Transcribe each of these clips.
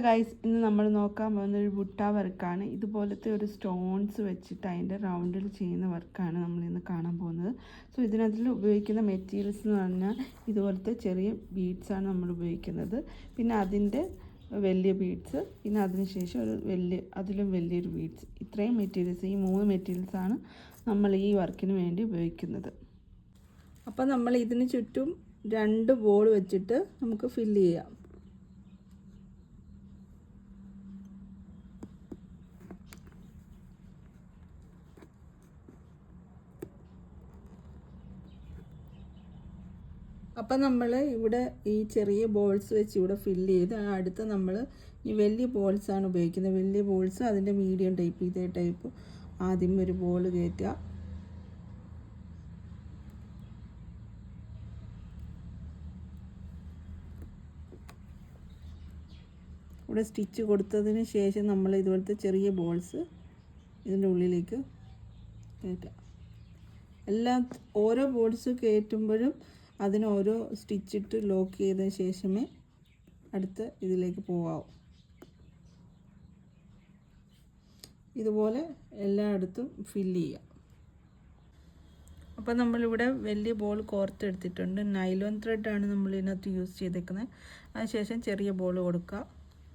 Guys, ഇന്ന് നമ്മൾ നോക്കാൻ പോകുന്ന ഒരു ബുട്ട വർക്കാണ്. ഇതുപോലത്തെ ഒരു സ്റ്റോൺസ് വെച്ചിട്ട് അതിൻ്റെ റൗണ്ടിൽ ചെയ്യുന്ന വർക്കാണ് നമ്മൾ ഇന്ന് കാണാൻ പോകുന്നത്. സോ ഇതിനകത്തിൽ ഉപയോഗിക്കുന്ന മെറ്റീരിയൽസ് എന്ന് പറഞ്ഞാൽ ഇതുപോലത്തെ ചെറിയ ബീഡ്സാണ് നമ്മൾ ഉപയോഗിക്കുന്നത്. പിന്നെ അതിൻ്റെ വലിയ ബീഡ്സ്, പിന്നെ അതിനുശേഷം അതിലും വലിയൊരു ബീഡ്സ്. ഇത്രയും മെറ്റീരിയൽസ്, ഈ 3 മെറ്റീരിയൽസാണ് നമ്മൾ ഈ വർക്കിന് വേണ്ടി ഉപയോഗിക്കുന്നത്. അപ്പോൾ നമ്മൾ ഇതിന് ചുറ്റും 2 ബോൾ വെച്ചിട്ട് നമുക്ക് ഫില്ല് ചെയ്യാം. അപ്പം നമ്മൾ ഇവിടെ ഈ ചെറിയ ബോൾസ് വെച്ച് ഇവിടെ ഫില്ല് ചെയ്ത് അടുത്ത് നമ്മൾ ഈ വലിയ ബോൾസാണ് ഉപയോഗിക്കുന്നത്. വലിയ ബോൾസ് അതിൻ്റെ മീഡിയം ടൈപ്പ്, ഇതേ ടൈപ്പ് ആദ്യം ഒരു ബോൾ കയറ്റുക. ഇവിടെ സ്റ്റിച്ച് കൊടുത്തതിന് ശേഷം നമ്മൾ ഇതുപോലത്തെ ചെറിയ ബോൾസ് ഇതിൻ്റെ ഉള്ളിലേക്ക് കയറ്റുക. ഓരോ ബോൾസ് കയറ്റുമ്പോഴും അതിന് ഓരോ സ്റ്റിച്ചിട്ട് ലോക്ക് ചെയ്തതിന് ശേഷമേ അടുത്ത ഇതിലേക്ക് പോകാവൂ. ഇതുപോലെ എല്ലായിടത്തും ഫില്ല് ചെയ്യാം. അപ്പോൾ നമ്മളിവിടെ വലിയ ബോൾ കോർത്തെടുത്തിട്ടുണ്ട്. നൈലോൺ ത്രെഡാണ് നമ്മൾ ഇതിനകത്ത് യൂസ് ചെയ്തേക്കുന്നത്. അതിനുശേഷം ചെറിയ ബോൾ കൊടുക്കുക.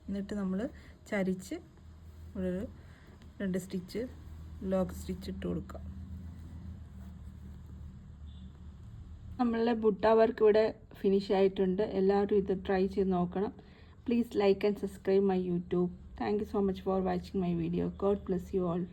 എന്നിട്ട് നമ്മൾ ചരിച്ച് ഒരു 2 സ്റ്റിച്ച് ലോക്ക് സ്റ്റിച്ച് ഇട്ട് കൊടുക്കുക. നമ്മളുടെ ബുട്ട വർക്ക് ഇവിടെ ഫിനിഷ് ആയിട്ടുണ്ട്. എല്ലാവരും ഇത് ട്രൈ ചെയ്ത് നോക്കണം. Please like and subscribe my YouTube. Thank you so much for watching my video. God bless you all.